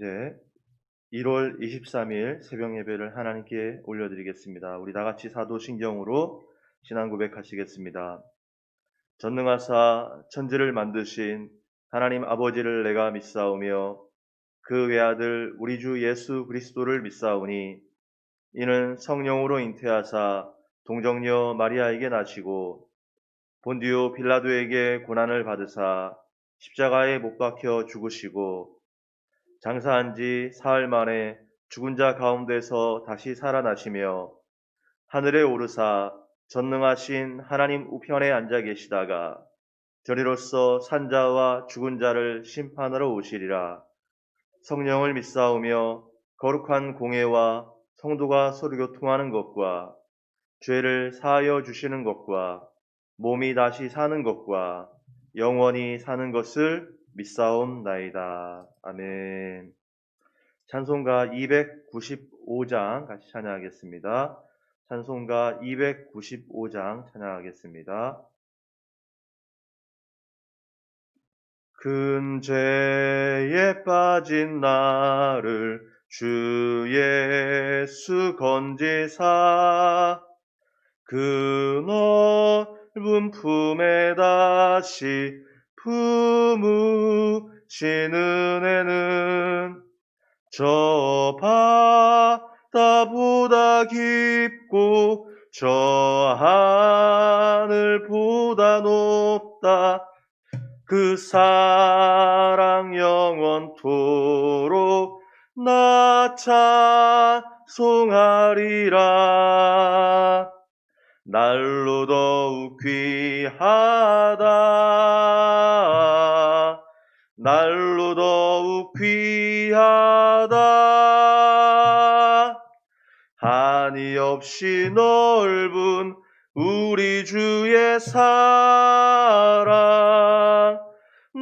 이제 1월 23일 새벽 예배를 하나님께 올려드리겠습니다. 우리 다 같이 사도신경으로 신앙 고백하시겠습니다. 전능하사 천지를 만드신 하나님 아버지를 내가 믿사오며 그 외아들 우리 주 예수 그리스도를 믿사오니 이는 성령으로 잉태하사 동정녀 마리아에게 나시고 본디오 빌라도에게 고난을 받으사 십자가에 못 박혀 죽으시고 장사한 지 사흘 만에 죽은 자 가운데서 다시 살아나시며 하늘에 오르사 전능하신 하나님 우편에 앉아 계시다가 저리로서 산자와 죽은 자를 심판하러 오시리라. 성령을 믿사오며 거룩한 공회와 성도가 서로 교통하는 것과 죄를 사하여 주시는 것과 몸이 다시 사는 것과 영원히 사는 것을 믿사옵나이다. 아멘. 찬송가 295장 같이 찬양하겠습니다. 찬송가 295장 찬양하겠습니다. 큰 죄에 빠진 나를 주 예수 건지사 그 넓은 품에 다시 품으신 은혜는 저 바다보다 깊고 저 하늘보다 높다. 그 사랑 영원토록 나 찬송하리라. 날로 더욱 귀하다. 날로 더욱 귀하다. 한이 없이 넓은 우리 주의 사랑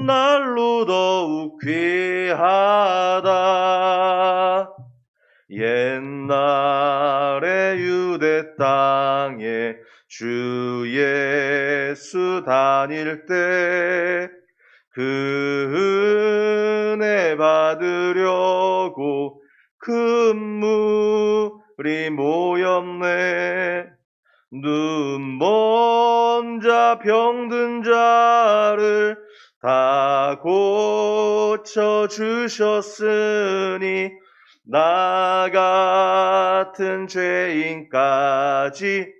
날로 더욱 귀하다. 옛날에 유대 땅에 주 예수 다닐 때 그 은혜 받으려고 큰 물이 모였네. 눈먼 자 병든 자를 다 고쳐주셨으니 나 같은 죄인까지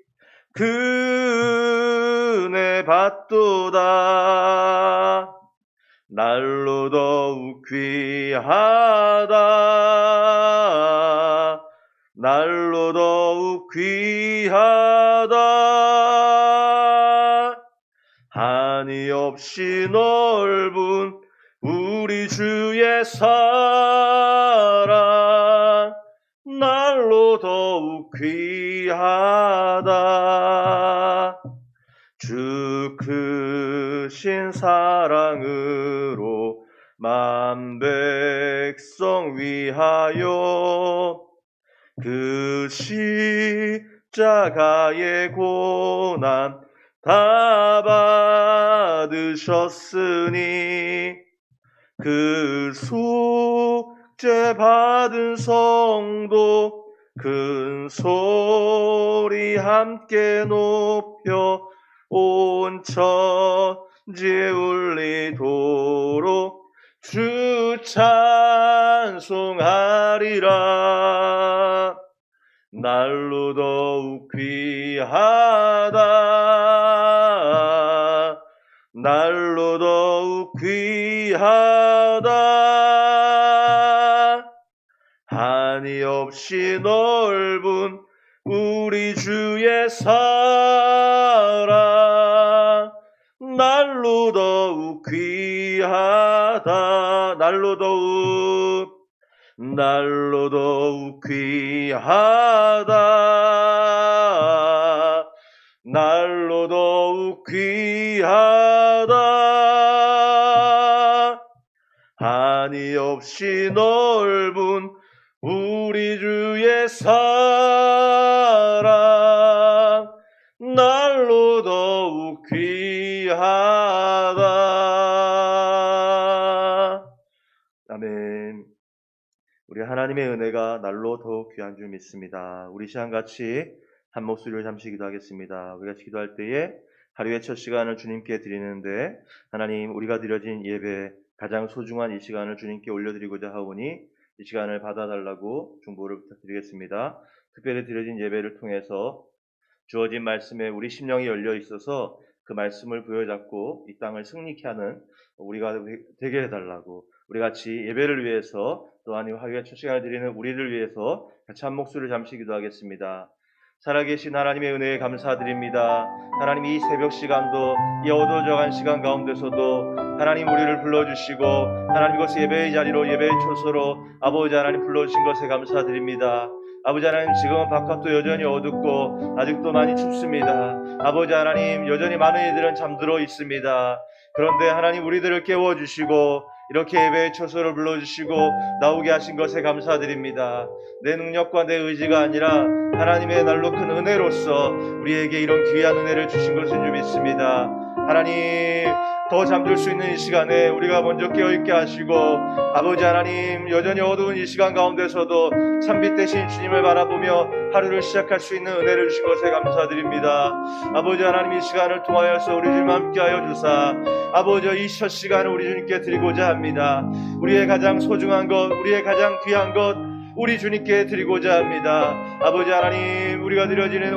그 은혜 받도다. 날로 더욱 귀하다. 날로 더욱 귀하다. 한이 없이 넓은 우리 주의 사랑 날로 더욱 귀하다. 주 크신 사랑으로 만 백성 위하여 그 십자가의 고난 다 받으셨으니 그 속죄 받은 성도 큰 소리 함께 높여 온 천지에 울리도록 주 찬송하리라. 날로 더욱 귀하다. 날로 더욱 귀하다. 한이 없이 넓은 우리 주의 사랑 날로 더욱 귀하다. 날로 더욱 귀하다. 날로 더욱 귀하다. 한이 없이 넓은 우리 주의 사랑 날로 더욱 귀하다. 아멘. 우리 하나님의 은혜가 날로 더욱 귀한 줄 믿습니다. 우리 시간 같이 한 목소리를 잠시 기도하겠습니다. 우리가 기도할 때에 하루의 첫 시간을 주님께 드리는데 하나님 우리가 드려진 예배 가장 소중한 이 시간을 주님께 올려드리고자 하오니 이 시간을 받아달라고 중보를 부탁드리겠습니다. 특별히 드려진 예배를 통해서 주어진 말씀에 우리 심령이 열려 있어서 그 말씀을 부여잡고 이 땅을 승리케 하는 우리가 되게 해달라고 우리 같이 예배를 위해서 또한 이 화요일 첫 시간을 드리는 우리를 위해서 같이 한 목소리를 잠시 기도하겠습니다. 살아계신 하나님의 은혜에 감사드립니다. 하나님 이 새벽 시간도 이 어두워져간 시간 가운데서도 하나님 우리를 불러주시고 하나님 이곳 예배의 자리로 예배의 초소로 아버지 하나님 불러주신 것에 감사드립니다. 아버지 하나님 지금은 바깥도 여전히 어둡고 아직도 많이 춥습니다. 아버지 하나님 여전히 많은 이들은 잠들어 있습니다. 그런데 하나님 우리들을 깨워주시고 이렇게 예배의 초소를 불러주시고 나오게 하신 것에 감사드립니다. 내 능력과 내 의지가 아니라 하나님의 날로 큰 은혜로서 우리에게 이런 귀한 은혜를 주신 것인 줄 믿습니다. 하나님 더 잠들 수 있는 이 시간에 우리가 먼저 깨어있게 하시고 아버지 하나님 여전히 어두운 이 시간 가운데서도 참빛 대신 주님을 바라보며 하루를 시작할 수 있는 은혜를 주신 것에 감사드립니다. 아버지 하나님 이 시간을 통하여서 우리 주님 함께하여 주사 아버지 이 첫 시간을 우리 주님께 드리고자 합니다. 우리의 가장 소중한 것 우리의 가장 귀한 것 우리 주님께 드리고자 합니다. 아버지 하나님 우리가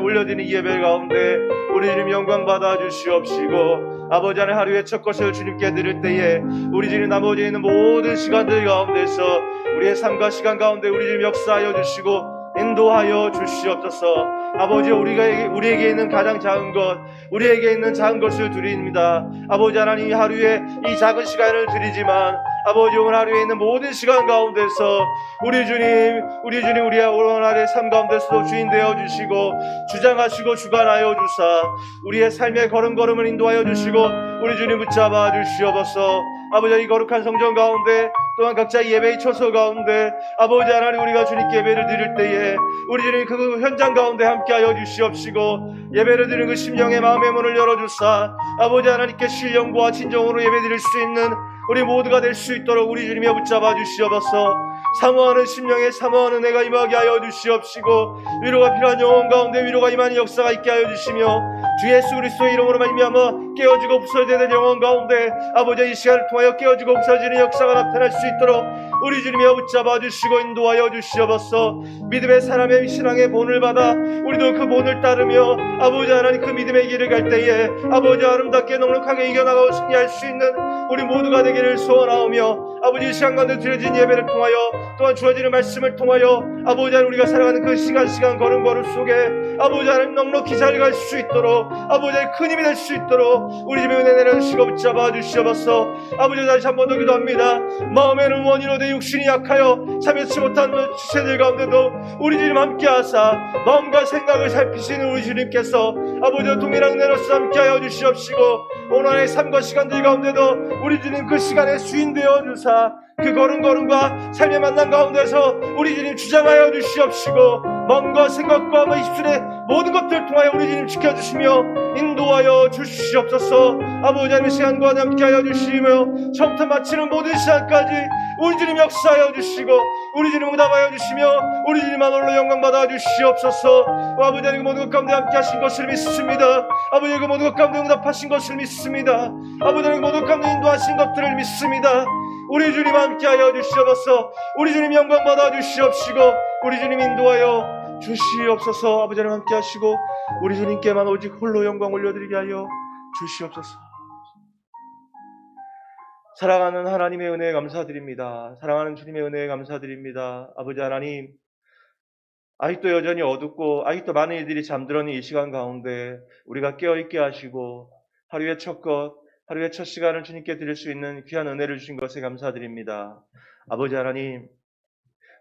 올려드리는 예배 가운데 우리 주님 영광 받아 주시옵시고 아버지 하나님 하루의 첫 것을 주님께 드릴 때에 우리 주님 나머지 있는 모든 시간들 가운데서 우리의 삶과 시간 가운데 우리 주님 역사하여 주시고 인도하여 주시옵소서. 아버지 우리에게 있는 가장 작은 것 우리에게 있는 작은 것을 드립니다. 아버지 하나님 하루에 이 작은 시간을 드리지만 아버지 오늘 하루에 있는 모든 시간 가운데서 우리 주님 우리의 오늘날의 삶 가운데서도 주인 되어 주시고 주장하시고 주관하여 주사 우리의 삶의 걸음걸음을 인도하여 주시고 우리 주님 붙잡아 주시옵소서. 아버지 이 거룩한 성전 가운데 또한 각자 예배의 처소 가운데 아버지 하나님 우리가 주님께 예배를 드릴 때에 우리 주님 그 현장 가운데 함께하여 주시옵시고 예배를 드리는 그 심령의 마음의 문을 열어주사 아버지 하나님께 신령과 진정으로 예배 드릴 수 있는 우리 모두가 될 수 있도록 우리 주님이 붙잡아 주시옵소서. 사모하는 심령에 사모하는 은혜가 임하게 하여 주시옵시고 위로가 필요한 영혼 가운데 위로가 임하는 역사가 있게 하여 주시며 주 예수 그리스도의 이름으로 말미암아 깨어지고 부서져야 될 영혼 가운데 아버지 이 시간을 통하여 깨어지고 부서지는 역사가 나타날 수 있도록 우리 주님이 붙잡아 주시고 인도하여 주시옵소서. 믿음의 사람의 신앙의 본을 받아 우리도 그 본을 따르며 아버지 하나님 그 믿음의 길을 갈 때에 아버지 아름답게 넉넉하게 이겨나가고 승리할 수 있는 우리 모두가 되기를 소원하오며 아버지 이 시간 가운데 드려진 예배를 통하여 또한 주어지는 말씀을 통하여 아버지 하나님 우리가 살아가는 그 시간 걸음 속에 아버지 하나님 넉넉히 잘 갈 수 있도록 아버지 하나님 큰 힘이 될 수 있도록 우리 집에 은혜 내려주시고 붙잡아 주시옵소서. 아버지 다시 한 번 더 기도합니다. 마음에는 원인으로 내 육신이 약하여 참여치 못한 지체들 가운데도 우리 주님 함께하사 마음과 생각을 살피시는 우리 주님께서 아버지와 동일한 은혜로서 함께하여 주시옵시고 오늘의 삶과 시간들 가운데도 우리 주님 그 시간의 주인 되어 주사 그 걸음과 삶의 만남 가운데서 우리 주님 주장하여 주시옵시고 마음과 생각과 입술의 모든 것들을 통하여 우리 주님 지켜주시며 인도하여 주시옵소서. 아버지 하나님의 시간과 함께하여 주시며 처음부터 마치는 모든 시간까지 우리 주님 역사하여 주시고 우리 주님 응답하여 주시며 우리 주님만으로 영광받아 주시옵소서. 아버지 하나님 그 모든 것 가운데 함께하신 것을 믿습니다. 아버지 그 모든 것 가운데 응답하신 것을 믿습니다. 아버지 하나님 그 모든 것 가운데 인도하신 것들을 믿습니다. 우리 주님 함께하여 주시옵소서. 우리 주님 영광받아 주시옵시고 우리 주님 인도하여 주시옵소서. 아버지 하나님 함께하시고 우리 주님께만 오직 홀로 영광 올려드리게 하여 주시옵소서. 사랑하는 하나님의 은혜에 감사드립니다. 사랑하는 주님의 은혜에 감사드립니다. 아버지 하나님 아직도 여전히 어둡고 아직도 많은 이들이 잠들었는 이 시간 가운데 우리가 깨어있게 하시고 하루의 첫 시간을 주님께 드릴 수 있는 귀한 은혜를 주신 것에 감사드립니다. 아버지 하나님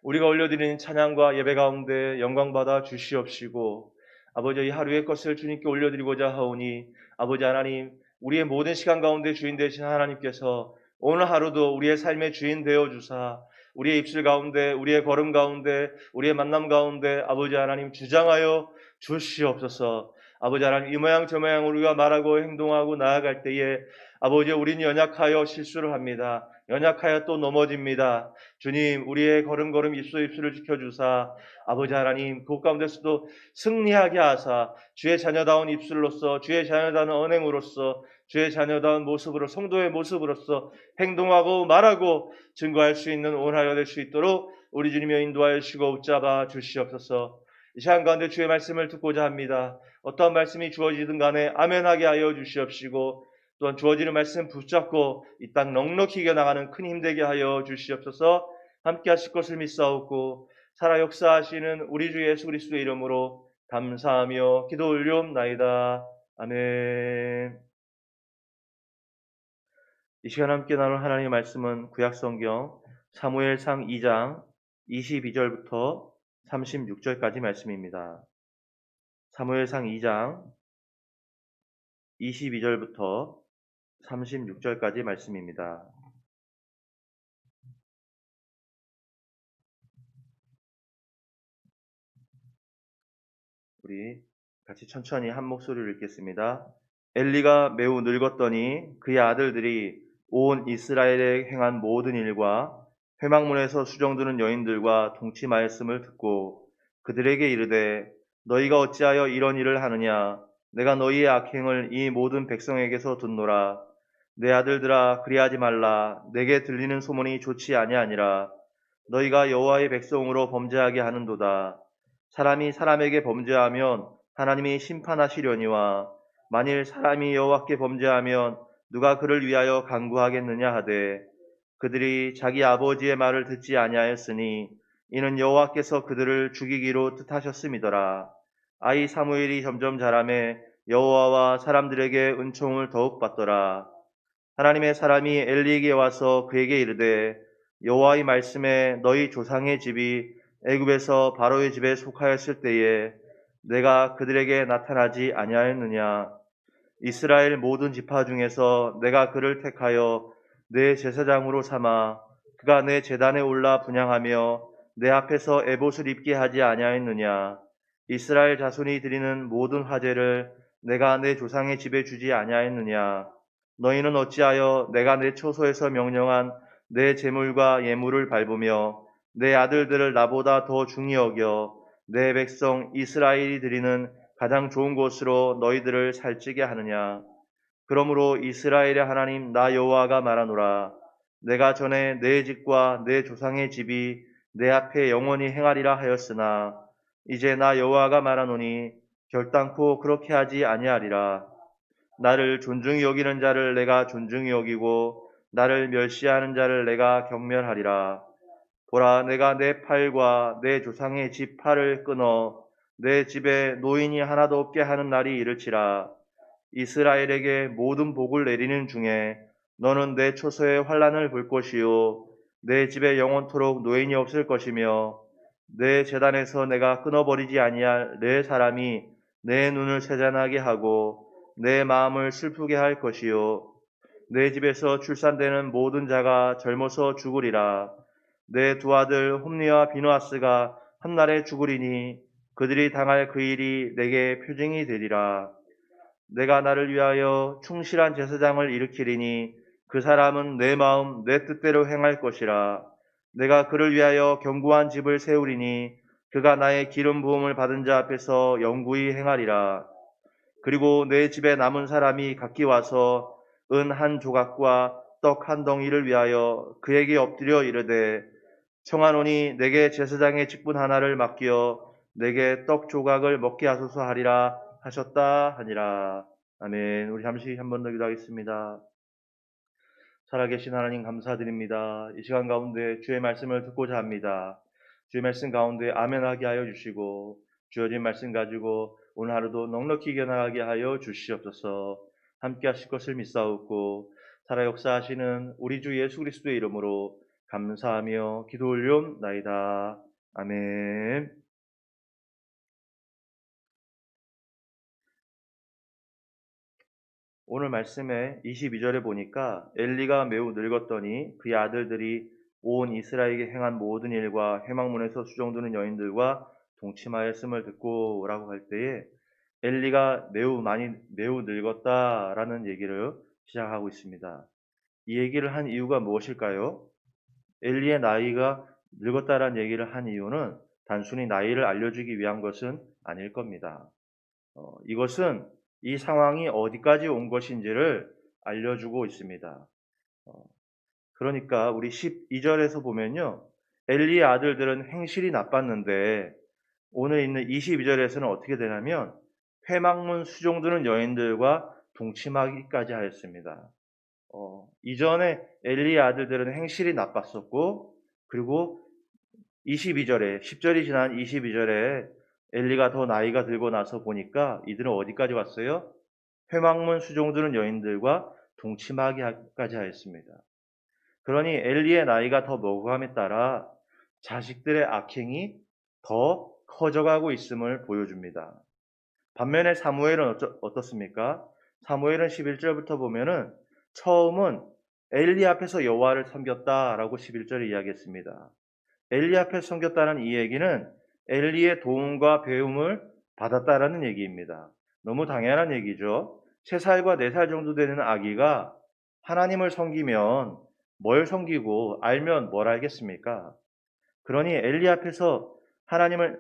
우리가 올려드리는 찬양과 예배 가운데 영광받아 주시옵시고 아버지 이 하루의 것을 주님께 올려드리고자 하오니 아버지 하나님 우리의 모든 시간 가운데 주인 되신 하나님께서 오늘 하루도 우리의 삶의 주인 되어주사 우리의 입술 가운데 우리의 걸음 가운데 우리의 만남 가운데 아버지 하나님 주장하여 주시옵소서. 아버지 하나님 이 모양 저 모양 우리가 말하고 행동하고 나아갈 때에 아버지 우리는 연약하여 실수를 합니다. 연약하여 또 넘어집니다. 주님 우리의 걸음걸음 입술을 지켜주사 아버지 하나님 그 가운데서도 승리하게 하사 주의 자녀다운 입술로서 주의 자녀다운 언행으로서 주의 자녀다운 모습으로 성도의 모습으로서 행동하고 말하고 증거할 수 있는 온화가 될 수 있도록 우리 주님의 인도하여 주시고 붙잡아 주시옵소서. 이 시간 가운데 주의 말씀을 듣고자 합니다. 어떠한 말씀이 주어지든 간에 아멘하게 하여 주시옵시고 또한 주어지는 말씀 붙잡고 이 땅 넉넉히 이겨나가는 큰 힘되게 하여 주시옵소서. 함께 하실 것을 믿사옵고 살아 역사하시는 우리 주 예수 그리스도의 이름으로 감사하며 기도 올리옵나이다. 아멘. 이 시간 함께 나눌 하나님의 말씀은 구약성경 사무엘상 2장 22절부터 36절까지 말씀입니다. 사무엘상 2장 22절부터 36절까지 말씀입니다. 우리 같이 천천히 한 목소리를 읽겠습니다. 엘리가 매우 늙었더니 그의 아들들이 온 이스라엘에 행한 모든 일과 회막문에서 수종드는 여인들과 동침하였음을 듣고 그들에게 이르되 너희가 어찌하여 이런 일을 하느냐 내가 너희의 악행을 이 모든 백성에게서 듣노라. 내 아들들아 그리하지 말라. 내게 들리는 소문이 좋지 아니하니라. 너희가 여호와의 백성으로 범죄하게 하는도다. 사람이 사람에게 범죄하면 하나님이 심판하시려니와 만일 사람이 여호와께 범죄하면 누가 그를 위하여 간구하겠느냐 하되 그들이 자기 아버지의 말을 듣지 아니하였으니 이는 여호와께서 그들을 죽이기로 뜻하셨음이더라. 아이 사무엘이 점점 자라매 여호와와 사람들에게 은총을 더욱 받더라. 하나님의 사람이 엘리에게 와서 그에게 이르되 여호와의 말씀에 너희 조상의 집이 애굽에서 바로의 집에 속하였을 때에 내가 그들에게 나타나지 아니하였느냐. 이스라엘 모든 지파 중에서 내가 그를 택하여 내 제사장으로 삼아 그가 내 제단에 올라 분향하며 내 앞에서 에봇을 입게 하지 아니하였느냐. 이스라엘 자손이 드리는 모든 화제를 내가 내 조상의 집에 주지 아니하였느냐. 너희는 어찌하여 내가 내 초소에서 명령한 내 제물과 예물을 밟으며 내 아들들을 나보다 더 중히 여겨 내 백성 이스라엘이 드리는 가장 좋은 곳으로 너희들을 살찌게 하느냐. 그러므로 이스라엘의 하나님 나 여호와가 말하노라. 내가 전에 내 집과 내 조상의 집이 내 앞에 영원히 행하리라 하였으나 이제 나 여호와가 말하노니 결단코 그렇게 하지 아니하리라. 나를 존중히 여기는 자를 내가 존중히 여기고 나를 멸시하는 자를 내가 경멸하리라. 보라 내가 내 팔과 내 조상의 집 팔을 끊어 내 집에 노인이 하나도 없게 하는 날이 이를지라. 이스라엘에게 모든 복을 내리는 중에 너는 내 초소에 환난을 볼 것이요 내 집에 영원토록 노인이 없을 것이며 내 제단에서 내가 끊어버리지 아니할 내 사람이 내 눈을 세잔하게 하고 내 마음을 슬프게 할 것이요 내 집에서 출산되는 모든 자가 젊어서 죽으리라. 내 두 아들 홈리와 비누아스가 한날에 죽으리니 그들이 당할 그 일이 내게 표징이 되리라. 내가 나를 위하여 충실한 제사장을 일으키리니 그 사람은 내 마음 내 뜻대로 행할 것이라. 내가 그를 위하여 견고한 집을 세우리니 그가 나의 기름 부음을 받은 자 앞에서 영구히 행하리라. 그리고 내 집에 남은 사람이 각기 와서 은 한 조각과 떡 한 덩이를 위하여 그에게 엎드려 이르되 청하노니 내게 제사장의 직분 하나를 맡겨 내게 떡 조각을 먹게 하소서 하리라 하셨다 하니라. 아멘. 우리 잠시 한 번 더 기도하겠습니다. 살아계신 하나님 감사드립니다. 이 시간 가운데 주의 말씀을 듣고자 합니다. 주의 말씀 가운데 아멘하게 하여 주시고 주어진 말씀 가지고 오늘 하루도 넉넉히 이겨나가게 하여 주시옵소서. 함께 하실 것을 믿사옵고 살아 역사하시는 우리 주 예수 그리스도의 이름으로 감사하며 기도 올리옵나이다. 아멘. 오늘 말씀에 22절에 보니까 엘리가 매우 늙었더니 그의 아들들이 온 이스라엘에게 행한 모든 일과 회막문에서 수종드는 여인들과 동침하였음을 듣고 라고 할 때에 엘리가 매우 늙었다라는 얘기를 시작하고 있습니다. 이 얘기를 한 이유가 무엇일까요? 엘리의 나이가 늙었다라는 얘기를 한 이유는 단순히 나이를 알려주기 위한 것은 아닐 겁니다. 이것은 이 상황이 어디까지 온 것인지를 알려주고 있습니다. 어, 그러니까 우리 12절에서 보면요. 엘리의 아들들은 행실이 나빴는데 오늘 있는 22절에서는 어떻게 되냐면 회막문 수종드는 여인들과 동침하기까지 하였습니다. 이전에 엘리의 아들들은 행실이 나빴었고 그리고 22절에 10절이 지난 22절에 엘리가 더 나이가 들고 나서 보니까 이들은 어디까지 왔어요? 회막문 수종드는 여인들과 동침하기까지 하였습니다. 그러니 엘리의 나이가 더 먹어감에 따라 자식들의 악행이 더 커져가고 있음을 보여줍니다. 반면에 사무엘은 어떻습니까? 사무엘은 11절부터 보면은 처음은 엘리 앞에서 여호와를 섬겼다라고 11절에 이야기했습니다. 엘리 앞에서 섬겼다는 이 얘기는 엘리의 도움과 배움을 받았다라는 얘기입니다. 너무 당연한 얘기죠. 3살과 4살 정도 되는 아기가 하나님을 섬기면 뭘 섬기고 알면 뭘 알겠습니까? 그러니 엘리 앞에서 하나님을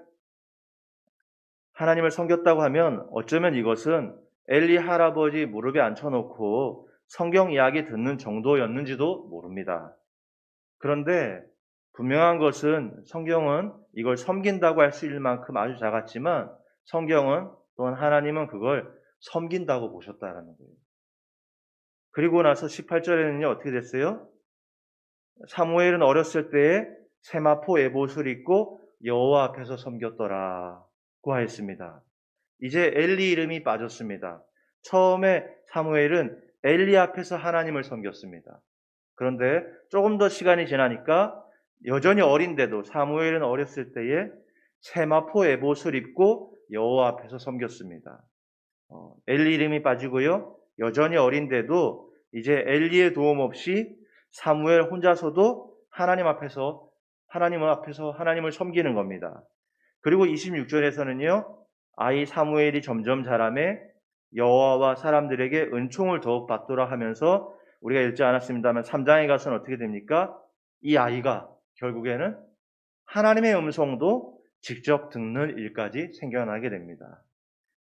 섬겼다고 하면 어쩌면 이것은 엘리 할아버지 무릎에 앉혀놓고 성경 이야기 듣는 정도였는지도 모릅니다. 그런데 분명한 것은 성경은 이걸 섬긴다고 할 수 있을 만큼 아주 작았지만 성경은 또한 하나님은 그걸 섬긴다고 보셨다라는 거예요. 그리고 나서 18절에는요 어떻게 됐어요? 사무엘은 어렸을 때에 세마포 에봇을 입고 여호와 앞에서 섬겼더라고 하였습니다. 이제 엘리 이름이 빠졌습니다. 처음에 사무엘은 엘리 앞에서 하나님을 섬겼습니다. 그런데 조금 더 시간이 지나니까 여전히 어린데도 사무엘은 어렸을 때에 세마포 에봇을 입고 여호와 앞에서 섬겼습니다. 엘리 이름이 빠지고요. 여전히 어린데도 이제 엘리의 도움 없이 사무엘 혼자서도 하나님 앞에서 하나님을 섬기는 겁니다. 그리고 26절에서는요. 아이 사무엘이 점점 자라매 여호와와 사람들에게 은총을 더욱 받도록 하면서 우리가 읽지 않았습니다만 3장에 가서는 어떻게 됩니까? 이 아이가 결국에는 하나님의 음성도 직접 듣는 일까지 생겨나게 됩니다.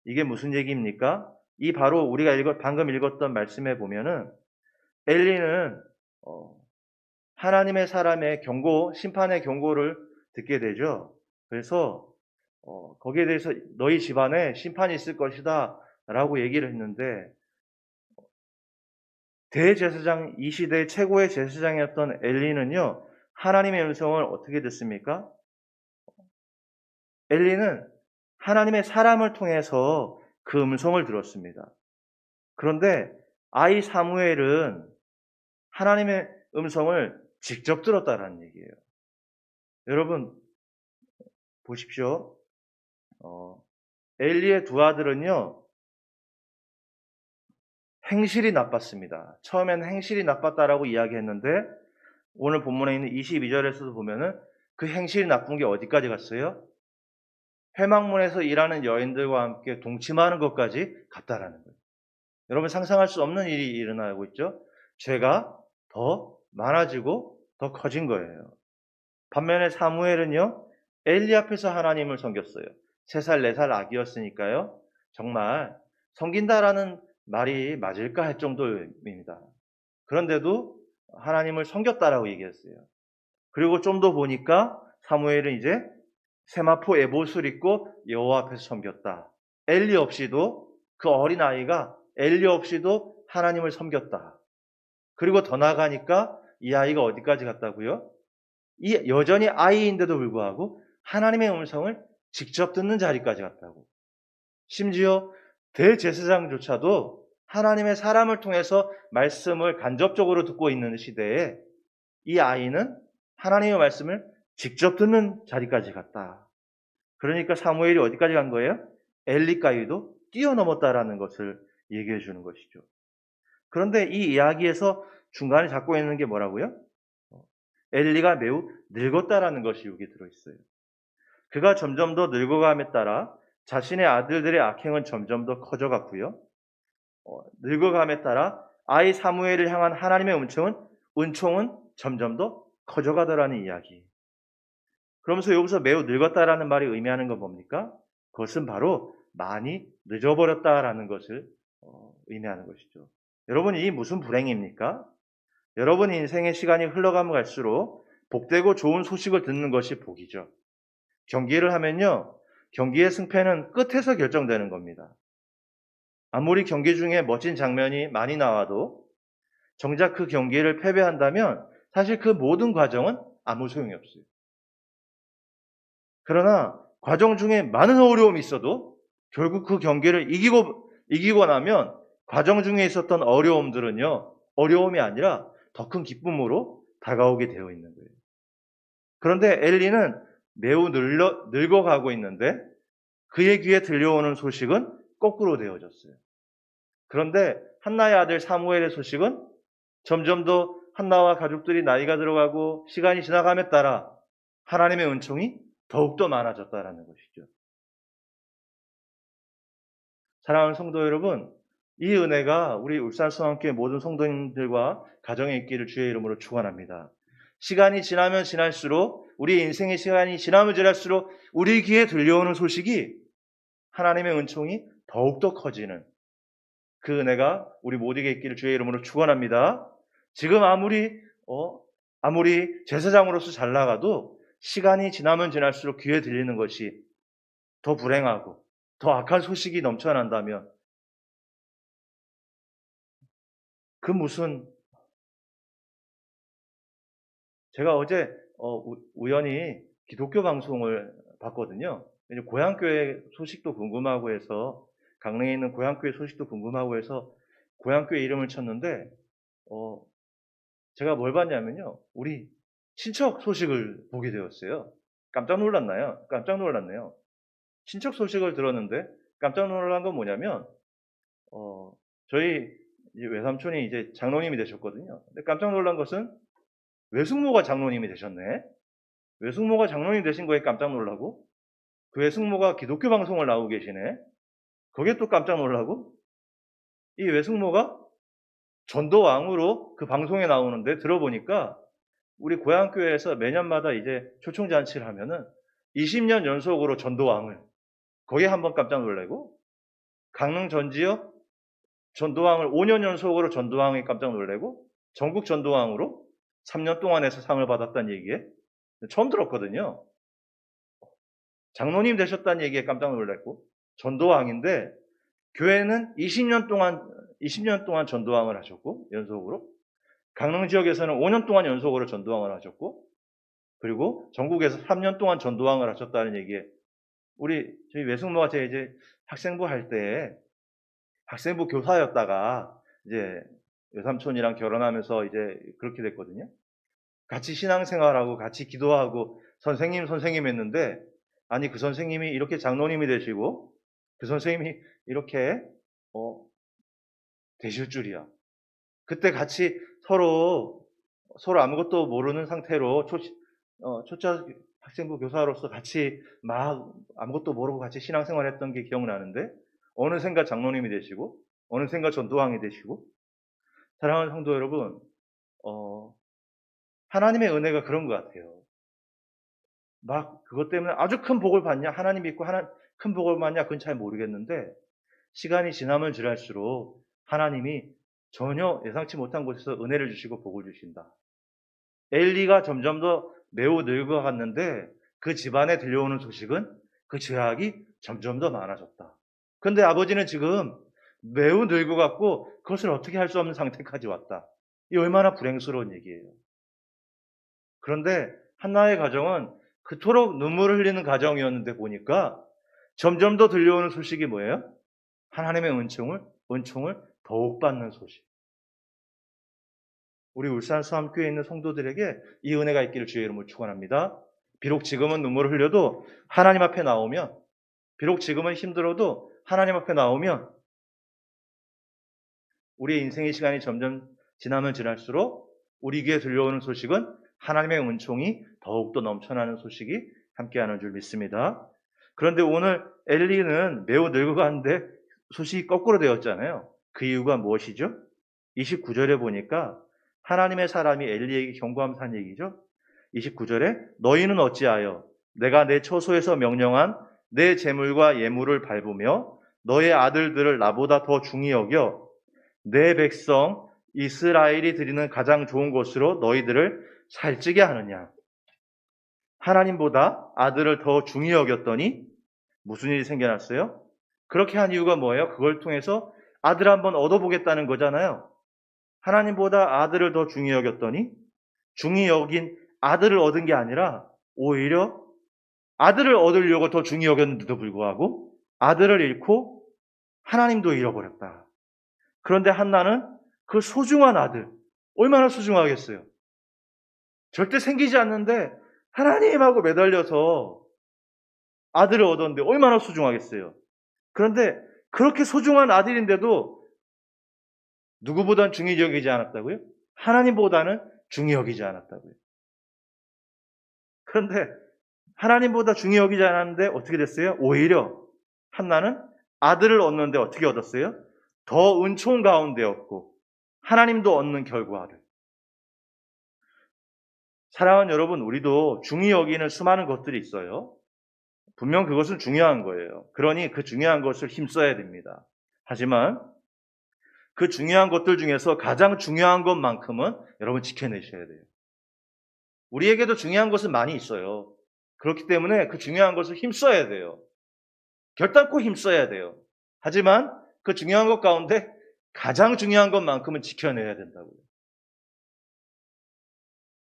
이게 무슨 얘기입니까? 이 바로 우리가 방금 읽었던 말씀에 보면은 엘리는 하나님의 사람의 심판의 경고를 듣게 되죠. 그래서 거기에 대해서 너희 집안에 심판이 있을 것이다 라고 얘기를 했는데 대제사장, 이 시대의 최고의 제사장이었던 엘리는요 하나님의 음성을 어떻게 듣습니까? 엘리는 하나님의 사람을 통해서 그 음성을 들었습니다. 그런데 아이 사무엘은 하나님의 음성을 직접 들었다라는 얘기예요. 여러분 보십시오. 엘리의 두 아들은요 행실이 나빴습니다. 처음에는 행실이 나빴다라고 이야기했는데 오늘 본문에 있는 22절에서도 보면은 그 행실이 나쁜 게 어디까지 갔어요? 회막문에서 일하는 여인들과 함께 동침하는 것까지 갔다라는 거예요. 여러분 상상할 수 없는 일이 일어나고 있죠. 죄가 더 많아지고 더 커진 거예요. 반면에 사무엘은요. 엘리 앞에서 하나님을 섬겼어요. 3살, 4살 아기였으니까요. 정말 섬긴다라는 말이 맞을까 할 정도입니다. 그런데도 하나님을 섬겼다라고 얘기했어요. 그리고 좀 더 보니까 사무엘은 이제 세마포 에봇을 입고 여호와 앞에서 섬겼다. 엘리 없이도 그 어린 아이가 엘리 없이도 하나님을 섬겼다. 그리고 더 나아가니까 이 아이가 어디까지 갔다고요? 이 여전히 아이인데도 불구하고 하나님의 음성을 직접 듣는 자리까지 갔다고. 심지어 대제사장조차도 하나님의 사람을 통해서 말씀을 간접적으로 듣고 있는 시대에 이 아이는 하나님의 말씀을 직접 듣는 자리까지 갔다. 그러니까 사무엘이 어디까지 간 거예요? 엘리까지도 뛰어넘었다라는 것을 얘기해 주는 것이죠. 그런데 이 이야기에서 중간에 잡고 있는 게 뭐라고요? 엘리가 매우 늙었다라는 것이 여기 들어있어요. 그가 점점 더 늙어감에 따라 자신의 아들들의 악행은 점점 더 커져갔고요. 늙어감에 따라 아이 사무엘을 향한 하나님의 은총은 점점 더 커져가더라는 이야기. 그러면서 여기서 매우 늙었다라는 말이 의미하는 건 뭡니까? 그것은 바로 많이 늦어버렸다라는 것을 의미하는 것이죠. 여러분, 이 무슨 불행입니까? 여러분 인생의 시간이 흘러가면 갈수록 복되고 좋은 소식을 듣는 것이 복이죠. 경기를 하면요, 경기의 승패는 끝에서 결정되는 겁니다. 아무리 경기 중에 멋진 장면이 많이 나와도 정작 그 경기를 패배한다면 사실 그 모든 과정은 아무 소용이 없어요. 그러나 과정 중에 많은 어려움이 있어도 결국 그 경기를 이기고 나면 과정 중에 있었던 어려움들은요, 어려움이 아니라 더 큰 기쁨으로 다가오게 되어 있는 거예요. 그런데 엘리는 매우 늙어가고 있는데 그의 귀에 들려오는 소식은 거꾸로 되어졌어요. 그런데 한나의 아들 사무엘의 소식은 점점 더 한나와 가족들이 나이가 들어가고 시간이 지나감에 따라 하나님의 은총이 더욱더 많아졌다는 것이죠. 사랑하는 성도 여러분, 이 은혜가 우리 울산수원교회 모든 성도님들과 가정에 있기를 주의 이름으로 축원합니다. 시간이 지나면 지날수록 우리 인생의 시간이 지나면 지날수록 우리 귀에 들려오는 소식이 하나님의 은총이 더욱더 커지는 그 은혜가 우리 모두에게 있기를 주의 이름으로 축원합니다. 지금 아무리 제사장으로서 잘 나가도 시간이 지나면 지날수록 귀에 들리는 것이 더 불행하고 더 악한 소식이 넘쳐난다면 제가 어제 우연히 기독교 방송을 봤거든요. 고향교회 소식도 궁금하고 해서 강릉에 있는 고향교회 소식도 궁금하고 해서 고향교회 이름을 쳤는데 제가 뭘 봤냐면요. 우리 친척 소식을 보게 되었어요. 깜짝 놀랐네요. 친척 소식을 들었는데 깜짝 놀란 건 뭐냐면 저희 외삼촌이 이제 장로님이 되셨거든요. 근데 깜짝 놀란 것은 외숙모가 장로님이 되셨네. 외숙모가 장로님 되신 거에 깜짝 놀라고 그 외숙모가 기독교 방송을 나오고 계시네. 거기에 또 깜짝 놀라고 이 외숙모가 전도왕으로 그 방송에 나오는데 들어보니까 우리 고향교회에서 매년마다 이제 초청잔치를 하면은 20년 연속으로 전도왕을 거기에 한번 깜짝 놀라고 강릉 전 지역 전도왕을 5년 연속으로 전도왕에 깜짝 놀라고 전국 전도왕으로 3년 동안 해서 상을 받았다는 얘기에 처음 들었거든요. 장로님 되셨다는 얘기에 깜짝 놀랐고 전도왕인데 교회는 20년 동안 전도왕을 하셨고 연속으로 강릉 지역에서는 5년 동안 연속으로 전도왕을 하셨고 그리고 전국에서 3년 동안 전도왕을 하셨다는 얘기에 저희 외숙모가 제 이제 학생부 할 때 학생부 교사였다가 이제 외삼촌이랑 결혼하면서 이제 그렇게 됐거든요. 같이 신앙생활하고 같이 기도하고 선생님 했는데 아니 그 선생님이 이렇게 장로님이 되시고 그 선생님이 이렇게 되실 줄이야. 그때 같이 서로 아무것도 모르는 상태로 초짜 학생부 교사로서 같이 막 아무것도 모르고 같이 신앙생활했던 게 기억나는데 어느샌가 장로님이 되시고 어느샌가 전도왕이 되시고 사랑하는 성도 여러분 하나님의 은혜가 그런 것 같아요. 막 그것 때문에 아주 큰 복을 받냐 하나님 믿고 큰 복을 받냐 그건 잘 모르겠는데 시간이 지나면 지날수록 하나님이 전혀 예상치 못한 곳에서 은혜를 주시고 복을 주신다. 엘리가 점점 더 매우 늙어갔는데 그 집안에 들려오는 소식은 그 죄악이 점점 더 많아졌다. 그런데 아버지는 지금 매우 늙어갔고 그것을 어떻게 할 수 없는 상태까지 왔다. 이 얼마나 불행스러운 얘기예요. 그런데 한나의 가정은 그토록 눈물을 흘리는 가정이었는데 보니까 점점 더 들려오는 소식이 뭐예요? 하나님의 은총을 더욱 받는 소식. 우리 울산 수암교회에 있는 성도들에게 이 은혜가 있기를 주의 이름으로 축원합니다. 비록 지금은 눈물을 흘려도 하나님 앞에 나오면 비록 지금은 힘들어도 하나님 앞에 나오면 우리의 인생의 시간이 점점 지나면 지날수록 우리 귀에 들려오는 소식은 하나님의 은총이 더욱더 넘쳐나는 소식이 함께하는 줄 믿습니다. 그런데 오늘 엘리는 매우 늙어가는데 소식이 거꾸로 되었잖아요. 그 이유가 무엇이죠? 29절에 보니까 하나님의 사람이 엘리에게 경고하면서 한 얘기죠. 29절에 너희는 어찌하여 내가 내 처소에서 명령한 내 재물과 예물을 밟으며 너의 아들들을 나보다 더 중히 여겨 내 백성 이스라엘이 드리는 가장 좋은 것으로 너희들을 살찌게 하느냐. 하나님보다 아들을 더 중히 여겼더니 무슨 일이 생겨났어요? 그렇게 한 이유가 뭐예요? 그걸 통해서 아들 한번 얻어보겠다는 거잖아요. 하나님보다 아들을 더 중히 여겼더니 중히 여긴 아들을 얻은 게 아니라 오히려 아들을 얻으려고 더 중히 여겼는데도 불구하고 아들을 잃고 하나님도 잃어버렸다. 그런데 한나는 그 소중한 아들, 얼마나 소중하겠어요? 절대 생기지 않는데 하나님하고 매달려서 아들을 얻었는데 얼마나 소중하겠어요? 그런데 그렇게 소중한 아들인데도 누구보단 중히 여기지 않았다고요? 하나님보다는 중히 여기지 않았다고요. 그런데 하나님보다 중히 여기지 않았는데 어떻게 됐어요? 오히려 한나는 아들을 얻는데 어떻게 얻었어요? 더 은총 가운데였고 하나님도 얻는 결과를. 사랑하는 여러분, 우리도 중히 여기는 수많은 것들이 있어요. 분명 그것은 중요한 거예요. 그러니 그 중요한 것을 힘써야 됩니다. 하지만 그 중요한 것들 중에서 가장 중요한 것만큼은 여러분 지켜내셔야 돼요. 우리에게도 중요한 것은 많이 있어요. 그렇기 때문에 그 중요한 것을 힘써야 돼요. 결단코 힘써야 돼요. 하지만 그 중요한 것 가운데 가장 중요한 것만큼은 지켜내야 된다고요.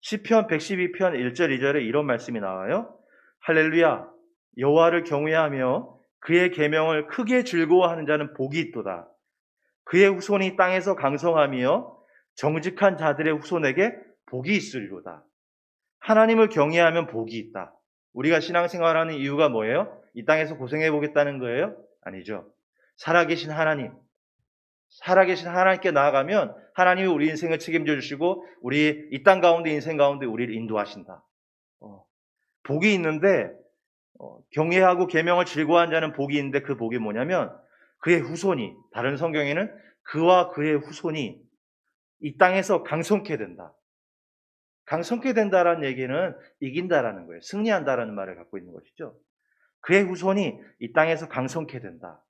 시편 112편 1절 2절에 이런 말씀이 나와요. 할렐루야, 여호와를 경외하며 그의 계명을 크게 즐거워하는 자는 복이 있도다. 그의 후손이 땅에서 강성하며 정직한 자들의 후손에게 복이 있으리로다. 하나님을 경외하면 복이 있다. 우리가 신앙생활하는 이유가 뭐예요? 이 땅에서 고생해 보겠다는 거예요? 아니죠. 살아계신 하나님께 나아가면 하나님이 우리 인생을 책임져 주시고 우리 이 땅 가운데 인생 가운데 우리를 인도하신다. 복이 있는데 경외하고 계명을 즐거워한 자는 복이 있는데 그 복이 뭐냐면 그의 후손이, 다른 성경에는 그와 그의 후손이 이 땅에서 강성케 된다. 강성케 된다라는 얘기는 이긴다라는 거예요. 승리한다라는 말을 갖고 있는 것이죠. 그의 후손이 이 땅에서 강성케 된다.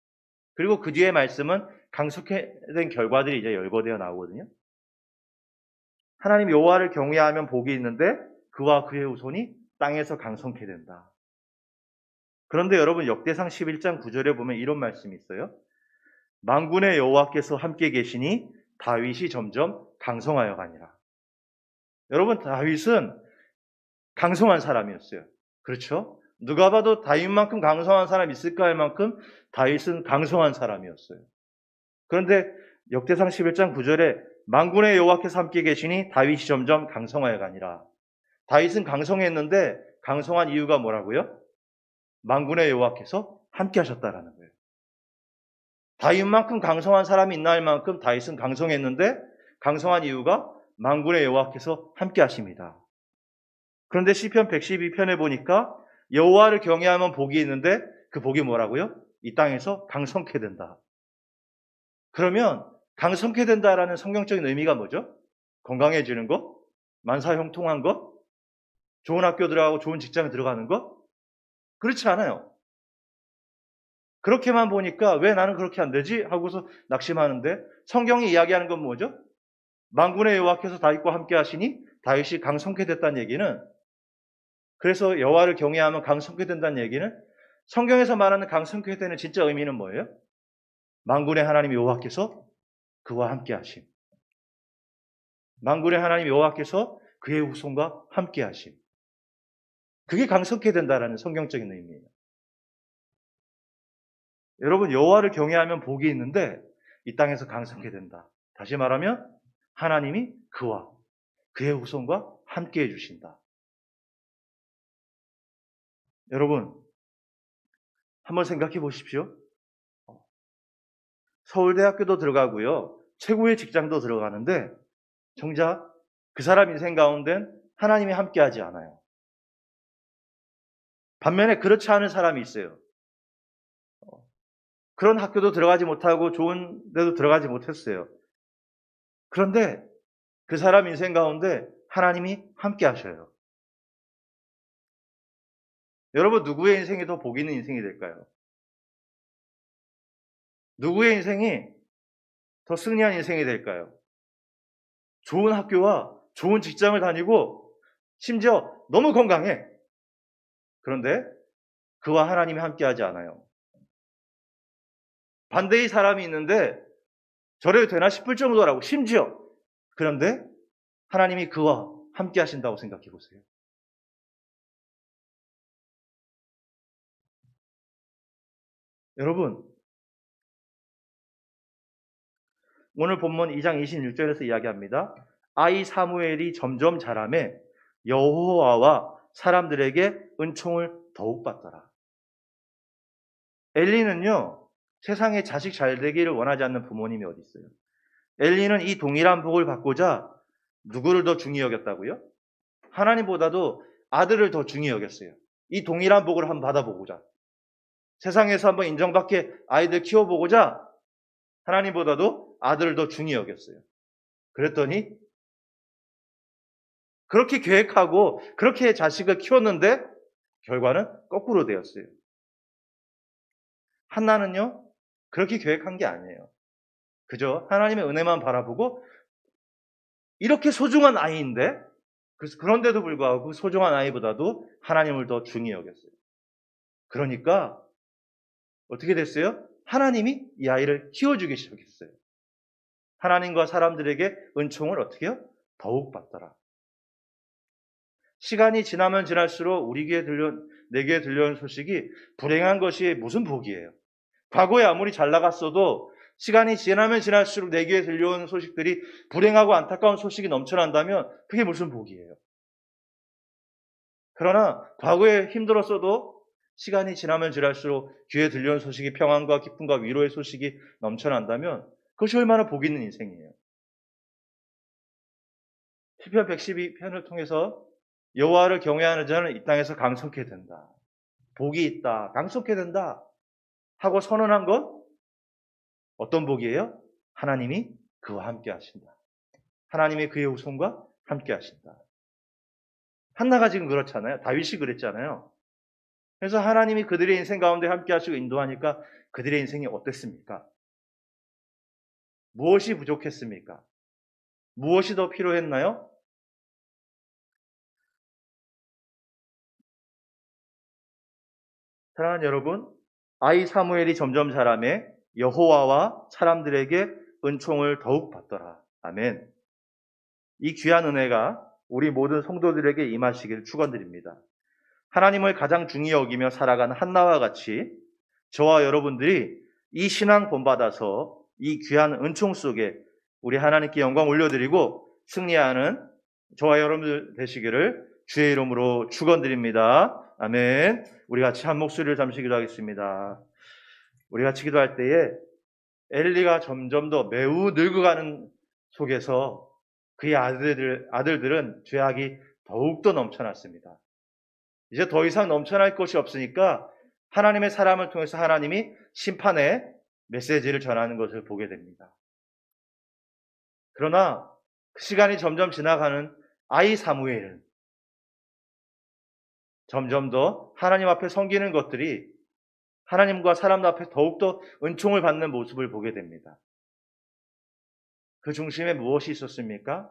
그리고 그 뒤에 말씀은 강성케 된 결과들이 이제 열거되어 나오거든요. 하나님 여호와를 경외하면 복이 있는데 그와 그의 후손이 땅에서 강성케 된다. 그런데 여러분 역대상 11장 9절에 보면 이런 말씀이 있어요. 만군의 여호와께서 함께 계시니 다윗이 점점 강성하여 가니라. 여러분 다윗은 강성한 사람이었어요. 그렇죠? 누가 봐도 다윗만큼 강성한 사람이 있을까 할 만큼 다윗은 강성한 사람이었어요. 그런데 역대상 11장 9절에 만군의 여호와께서 함께 계시니 다윗이 점점 강성하여 가니라. 다윗은 강성했는데 강성한 이유가 뭐라고요? 만군의 여호와께서 함께 하셨다라는 거예요. 다윗만큼 강성한 사람이 있나 할 만큼 다윗은 강성했는데 강성한 이유가 만군의 여호와께서 함께 하십니다. 그런데 시편 112편에 보니까 여호와를 경외하면 복이 있는데 그 복이 뭐라고요? 이 땅에서 강성케 된다. 그러면 강성케 된다라는 성경적인 의미가 뭐죠? 건강해지는 것? 만사형통한 것? 좋은 학교 들어가고 좋은 직장에 들어가는 것? 그렇지 않아요. 그렇게만 보니까 왜 나는 그렇게 안 되지? 하고서 낙심하는데 성경이 이야기하는 건 뭐죠? 만군의 여호와께서 다윗과 함께 하시니 다윗이 강성케 됐다는 얘기는, 그래서 여호와를 경외하면 강성케 된다는 얘기는, 성경에서 말하는 강성케 되는 진짜 의미는 뭐예요? 만군의 하나님 여호와께서 그와 함께 하심. 만군의 하나님 여호와께서 그의 후손과 함께 하심. 그게 강성케 된다라는 성경적인 의미예요. 여러분 여호와를 경외하면 복이 있는데 이 땅에서 강성케 된다. 다시 말하면 하나님이 그와 그의 후손과 함께 해주신다. 여러분 한번 생각해 보십시오. 서울대학교도 들어가고요. 최고의 직장도 들어가는데 정작 그 사람 인생 가운데는 하나님이 함께하지 않아요. 반면에 그렇지 않은 사람이 있어요. 그런 학교도 들어가지 못하고 좋은 데도 들어가지 못했어요. 그런데 그 사람 인생 가운데 하나님이 함께 하셔요. 여러분, 누구의 인생이 더 복 있는 인생이 될까요? 누구의 인생이 더 승리한 인생이 될까요? 좋은 학교와 좋은 직장을 다니고 심지어 너무 건강해. 그런데 그와 하나님이 함께하지 않아요. 반대의 사람이 있는데 저래도 되나 싶을 정도라고, 심지어. 그런데 하나님이 그와 함께 하신다고 생각해 보세요. 여러분, 오늘 본문 2장 26절에서 이야기합니다. 아이 사무엘이 점점 자라매 여호와와 사람들에게 은총을 더욱 받더라. 엘리는요, 세상에 자식 잘 되기를 원하지 않는 부모님이 어디 있어요? 엘리는 이 동일한 복을 받고자 누구를 더 중히 여겼다고요? 하나님보다도 아들을 더 중히 여겼어요. 이 동일한 복을 한번 받아보고자. 세상에서 한번 인정받게 아이들 키워보고자 하나님보다도 아들을 더 중히 여겼어요. 그랬더니 그렇게 계획하고 그렇게 자식을 키웠는데 결과는 거꾸로 되었어요. 한나는요, 그렇게 계획한 게 아니에요. 그저 하나님의 은혜만 바라보고 이렇게 소중한 아이인데, 그래서 그런데도 불구하고 그 소중한 아이보다도 하나님을 더 중히 여겼어요. 그러니까 어떻게 됐어요? 하나님이 이 아이를 키워주기 시작했어요. 하나님과 사람들에게 은총을 어떻게 해요? 더욱 받더라. 시간이 지나면 지날수록 내 귀에 들려온 소식이 불행한 것이 무슨 복이에요? 과거에 아무리 잘 나갔어도 시간이 지나면 지날수록 내 귀에 들려온 소식들이 불행하고 안타까운 소식이 넘쳐난다면 그게 무슨 복이에요? 그러나 과거에 힘들었어도 시간이 지나면 지날수록 귀에 들려온 소식이 평안과 기쁨과 위로의 소식이 넘쳐난다면 그것이 얼마나 복 있는 인생이에요. 시편 112편을 통해서 여호와를 경외하는 자는 이 땅에서 강성케 된다. 복이 있다. 강성케 된다. 하고 선언한 건 어떤 복이에요? 하나님이 그와 함께 하신다. 하나님이 그의 후손과 함께 하신다. 한나가 지금 그렇잖아요. 다윗이 그랬잖아요. 그래서 하나님이 그들의 인생 가운데 함께 하시고 인도하니까 그들의 인생이 어땠습니까? 무엇이 부족했습니까? 무엇이 더 필요했나요? 사랑하는 여러분, 아이 사무엘이 점점 자라매 여호와와 사람들에게 은총을 더욱 받더라. 아멘. 이 귀한 은혜가 우리 모든 성도들에게 임하시길 축원드립니다. 하나님을 가장 중히 여기며 살아간 한나와 같이 저와 여러분들이 이 신앙 본받아서 이 귀한 은총 속에 우리 하나님께 영광 올려드리고 승리하는 저와 여러분들 되시기를 주의 이름으로 축원드립니다. 아멘. 우리 같이 한 목소리를 잠시 기도하겠습니다. 우리 같이 기도할 때에 엘리가 점점 더 매우 늙어가는 속에서 그의 아들들은 죄악이 더욱더 넘쳐났습니다. 이제 더 이상 넘쳐날 것이 없으니까 하나님의 사람을 통해서 하나님이 심판의 메시지를 전하는 것을 보게 됩니다. 그러나 그 시간이 점점 지나가는 아이 사무엘은 점점 더 하나님 앞에 섬기는 것들이 하나님과 사람 앞에 더욱더 은총을 받는 모습을 보게 됩니다. 그 중심에 무엇이 있었습니까?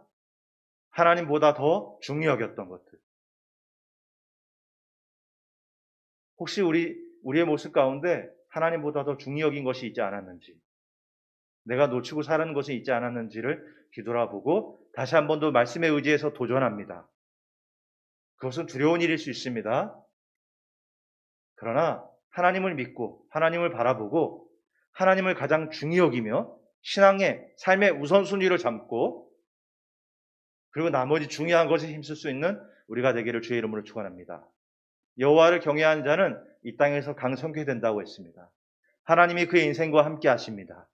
하나님보다 더 중히 여겼던 것들. 혹시 우리의 모습 가운데 하나님보다 더 중히 여긴 것이 있지 않았는지, 내가 놓치고 사는 것이 있지 않았는지를 뒤돌아보고 다시 한 번 더 말씀에 의지해서 도전합니다. 그것은 두려운 일일 수 있습니다. 그러나 하나님을 믿고 하나님을 바라보고 하나님을 가장 중히 여기며 신앙의 삶의 우선순위를 잡고 그리고 나머지 중요한 것에 힘쓸 수 있는 우리가 되기를 주의 이름으로 축원합니다. 여호와를 경외하는 자는 이 땅에서 강성케 된다고 했습니다. 하나님이 그의 인생과 함께 하십니다.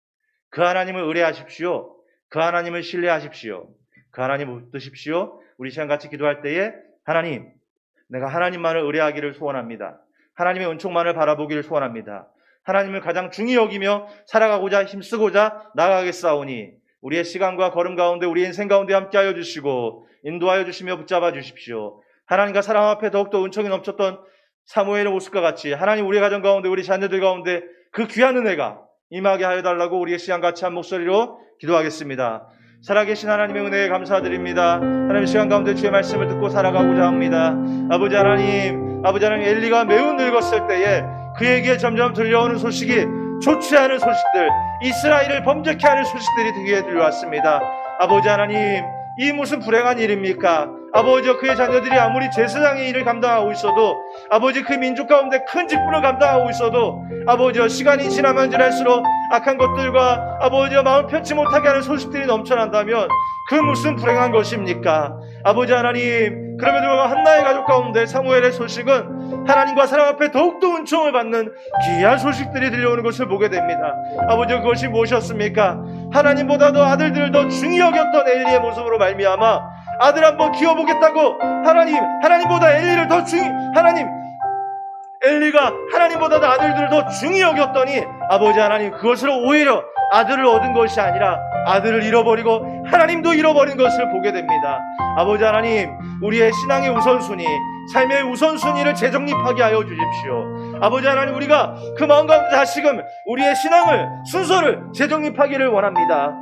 그 하나님을 의뢰하십시오. 그 하나님을 신뢰하십시오. 그 하나님을 붙드십시오. 우리 시간 같이 기도할 때에 하나님, 내가 하나님만을 의뢰하기를 소원합니다. 하나님의 은총만을 바라보기를 소원합니다. 하나님을 가장 중히 여기며 살아가고자 힘쓰고자 나아가겠사오니 우리의 시간과 걸음 가운데 우리의 인생 가운데 함께하여 주시고 인도하여 주시며 붙잡아 주십시오. 하나님과 사랑 앞에 더욱더 은총이 넘쳤던 사무엘의 모습과 같이 하나님 우리 가정 가운데 우리 자녀들 가운데 그 귀한 은혜가 임하게 하여 달라고 우리의 시간 같이 한 목소리로 기도하겠습니다. 살아계신 하나님의 은혜에 감사드립니다. 하나님 시간 가운데 주의 말씀을 듣고 살아가고자 합니다. 아버지 하나님 엘리가 매우 늙었을 때에 그에게 점점 들려오는 소식이 좋지 않은 소식들, 이스라엘을 범죄케 하는 소식들이 되게 들려왔습니다. 아버지 하나님, 이 무슨 불행한 일입니까? 아버지, 그의 자녀들이 아무리 제사장의 일을 감당하고 있어도, 아버지 그 민족 가운데 큰 직분을 감당하고 있어도, 아버지 시간이 지나면 지날수록 악한 것들과 아버지 마음 편치 못하게 하는 소식들이 넘쳐난다면 그 무슨 불행한 것입니까? 아버지 하나님, 그럼에도 불구하고 한나의 가족 가운데 사무엘의 소식은 하나님과 사람 앞에 더욱더 은총을 받는 귀한 소식들이 들려오는 것을 보게 됩니다. 아버지, 그것이 무엇이었습니까? 하나님보다도 아들들을 더 중히 여겼던 엘리의 모습으로 말미암아 아들 한번 키워보겠다고 하나님보다 엘리를 더 엘리가 하나님보다도 아들들을 더 중히 여겼더니 아버지 하나님, 그것으로 오히려 아들을 얻은 것이 아니라 아들을 잃어버리고 하나님도 잃어버린 것을 보게 됩니다. 아버지 하나님, 우리의 신앙의 우선순위, 삶의 우선순위를 재정립하게 하여 주십시오. 아버지 하나님, 우리가 그 마음과 다시금 우리의 신앙을, 순서를 재정립하기를 원합니다.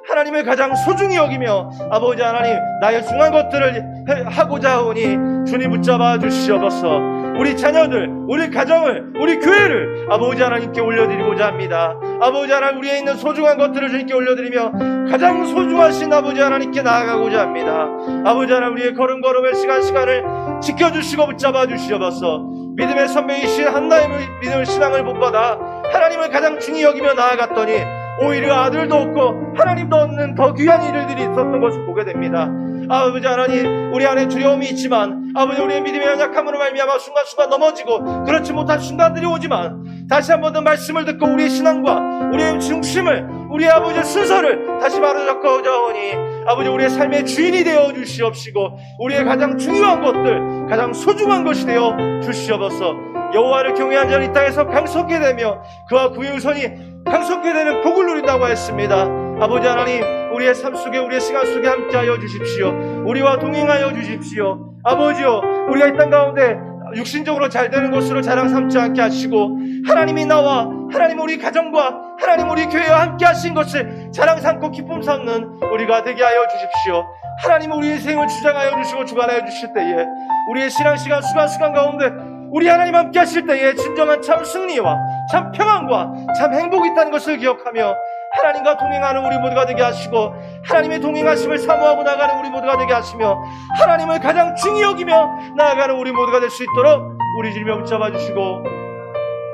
하나님을 가장 소중히 여기며 아버지 하나님, 나의 중요한 것들을 하고자 하오니 주님 붙잡아 주시옵소서. 우리 자녀들, 우리 가정을, 우리 교회를 아버지 하나님께 올려드리고자 합니다. 아버지 하나님, 우리에 있는 소중한 것들을 주님께 올려드리며 가장 소중하신 아버지 하나님께 나아가고자 합니다. 아버지 하나님, 우리의 걸음걸음을 시간을 지켜주시고 붙잡아 주시옵소서. 믿음의 선배이신 한나의 믿음의 신앙을 본받아 하나님을 가장 중히 여기며 나아갔더니 오히려 아들도 없고 하나님도 없는 더 귀한 일들이 있었던 것을 보게 됩니다. 아버지 하나님, 우리 안에 두려움이 있지만 아버지, 우리의 믿음의 연약함으로 말미암아 순간순간 넘어지고 그렇지 못한 순간들이 오지만 다시 한 번 더 말씀을 듣고 우리의 신앙과 우리의 중심을, 우리의 아버지의 순서를 다시 바로잡고자 하오니 아버지, 우리의 삶의 주인이 되어 주시옵시고 우리의 가장 중요한 것들, 가장 소중한 것이 되어 주시옵소서. 여호와를 경외한 자는 이 땅에서 강성케 되며 그와 그의 우선이 강성케 되는 복을 누린다고 했습니다. 아버지 하나님, 우리의 삶 속에, 우리의 시간 속에 함께하여 주십시오. 우리와 동행하여 주십시오. 아버지요, 우리가 이 땅 가운데 육신적으로 잘 되는 것으로 자랑 삼지 않게 하시고 하나님이 나와 하나님 우리 가정과 하나님 우리 교회와 함께 하신 것을 자랑 삼고 기쁨 삼는 우리가 되게 하여 주십시오. 하나님, 우리 인생을 주장하여 주시고 주관하여 주실 때에 우리의 신앙 시간 순간 가운데 우리 하나님 함께 하실 때에 진정한 참 승리와 참 평안과 참 행복이 있다는 것을 기억하며 하나님과 동행하는 우리 모두가 되게 하시고 하나님의 동행하심을 사모하고 나가는 우리 모두가 되게 하시며 하나님을 가장 중히 여기며 나아가는 우리 모두가 될 수 있도록 우리 주님을 붙잡아 주시고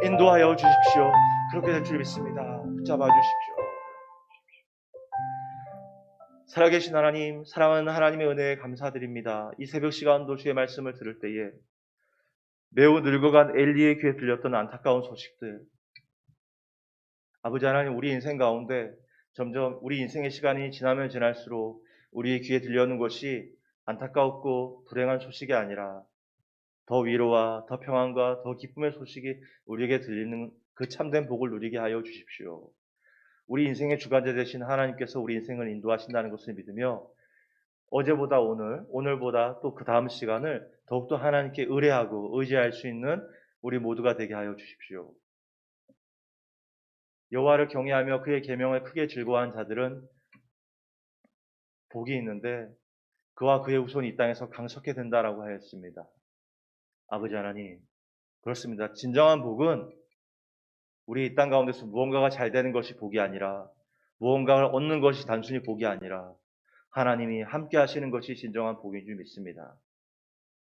인도하여 주십시오. 그렇게 될 줄 믿습니다. 붙잡아 주십시오. 살아계신 하나님, 사랑하는 하나님의 은혜에 감사드립니다. 이 새벽 시간도 주의 말씀을 들을 때에 매우 늙어간 엘리의 귀에 들렸던 안타까운 소식들, 아버지 하나님, 우리 인생 가운데 점점 우리 인생의 시간이 지나면 지날수록 우리의 귀에 들려오는 것이 안타까웠고 불행한 소식이 아니라 더 위로와 더 평안과 더 기쁨의 소식이 우리에게 들리는 그 참된 복을 누리게 하여 주십시오. 우리 인생의 주관자 되신 하나님께서 우리 인생을 인도하신다는 것을 믿으며 어제보다 오늘보다 또 그 다음 시간을 더욱더 하나님께 의뢰하고 의지할 수 있는 우리 모두가 되게 하여 주십시오. 여호와를 경외하며 그의 계명을 크게 즐거워한 자들은 복이 있는데 그와 그의 후손이 이 땅에서 강석해 된다라고 하였습니다. 아버지 하나님, 그렇습니다. 진정한 복은 우리 이 땅 가운데서 무언가가 잘 되는 것이 복이 아니라, 무언가를 얻는 것이 단순히 복이 아니라 하나님이 함께 하시는 것이 진정한 복인 줄 믿습니다.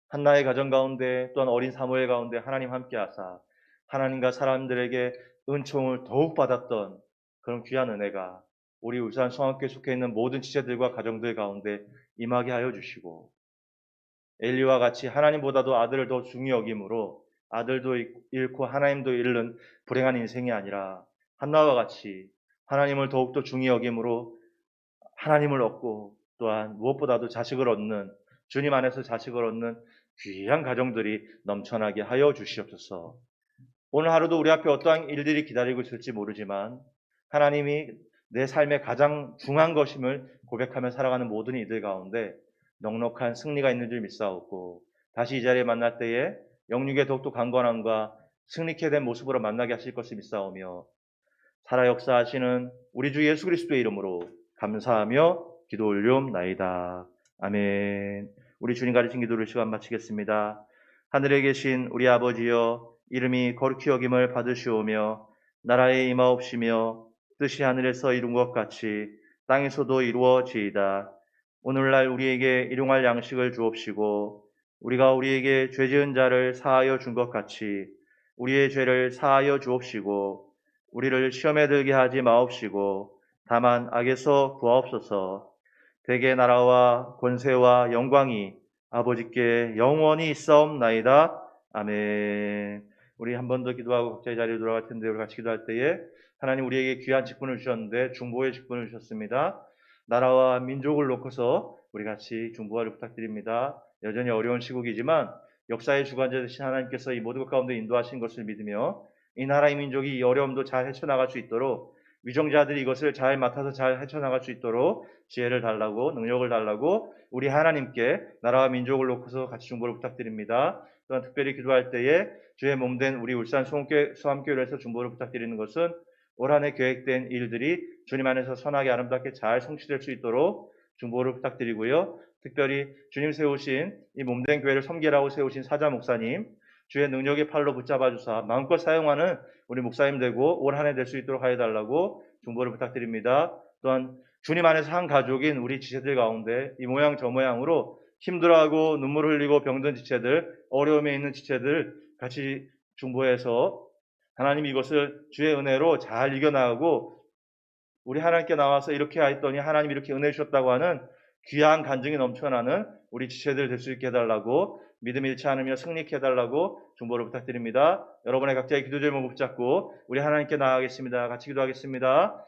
한나의 가정 가운데 또한 어린 사무엘 가운데 하나님 함께 하사 하나님과 사람들에게 은총을 더욱 받았던 그런 귀한 은혜가 우리 울산 성악교에 속해 있는 모든 지체들과 가정들 가운데 임하게 하여 주시고, 엘리와 같이 하나님보다도 아들을 더 중히 여김으로 아들도 잃고 하나님도 잃는 불행한 인생이 아니라 한나와 같이 하나님을 더욱더 중히 여김으로 하나님을 얻고 또한 무엇보다도 자식을 얻는, 주님 안에서 자식을 얻는 귀한 가정들이 넘쳐나게 하여 주시옵소서. 오늘 하루도 우리 앞에 어떠한 일들이 기다리고 있을지 모르지만 하나님이 내 삶의 가장 중요한 것임을 고백하며 살아가는 모든 이들 가운데 넉넉한 승리가 있는 줄 믿사옵고 다시 이 자리에 만날 때에 영육의 더욱더 강건함과 승리케 된 모습으로 만나게 하실 것을 믿사오며 살아 역사하시는 우리 주 예수 그리스도의 이름으로 감사하며 기도 올리옵나이다. 아멘. 우리 주님 가르친 기도를 시간 마치겠습니다. 하늘에 계신 우리 아버지여 이름이 거룩히 여김을 받으시오며 나라에 임하옵시며 뜻이 하늘에서 이룬 것 같이 땅에서도 이루어지이다. 오늘날 우리에게 일용할 양식을 주옵시고 우리가 우리에게 죄 지은 자를 사하여 준 것 같이 우리의 죄를 사하여 주옵시고 우리를 시험에 들게 하지 마옵시고 다만 악에서 구하옵소서. 대개 나라와 권세와 영광이 아버지께 영원히 있사옵나이다. 아멘. 우리 한 번 더 기도하고 각자의 자리로 돌아갈 텐데 우리 같이 기도할 때에 하나님 우리에게 귀한 직분을 주셨는데 중보의 직분을 주셨습니다. 나라와 민족을 놓고서 우리 같이 중보하를 부탁드립니다. 여전히 어려운 시국이지만 역사의 주관자 되신 하나님께서 이 모든 것 가운데 인도하신 것을 믿으며 이 나라의 민족이 이 어려움도 잘 헤쳐나갈 수 있도록 위정자들이 이것을 잘 맡아서 잘 헤쳐나갈 수 있도록 지혜를 달라고 능력을 달라고 우리 하나님께 나라와 민족을 놓고서 같이 중보를 부탁드립니다. 또한 특별히 기도할 때에 주의 몸된 우리 울산 소함교회에서 중보를 부탁드리는 것은 올 한해 계획된 일들이 주님 안에서 선하게 아름답게 잘 성취될 수 있도록 중보를 부탁드리고요. 특별히 주님 세우신 이 몸된 교회를 섬기라고 세우신 사자 목사님 주의 능력의 팔로 붙잡아 주사 마음껏 사용하는 우리 목사님 되고 올 한 해 될 수 있도록 하여 달라고 중보를 부탁드립니다. 또한 주님 안에서 한 가족인 우리 지체들 가운데 이 모양 저 모양으로 힘들어하고 눈물 흘리고 병든 지체들, 어려움에 있는 지체들 같이 중보해서 하나님 이것을 주의 은혜로 잘 이겨나가고 우리 하나님께 나와서 이렇게 하였더니 하나님이 이렇게 은혜 주셨다고 하는 귀한 간증이 넘쳐나는 우리 지체들 될 수 있게 해달라고 믿음 잃지 않으며 승리케 해달라고 중보를 부탁드립니다. 여러분의 각자의 기도 제목 붙잡고 우리 하나님께 나아가겠습니다. 같이 기도하겠습니다.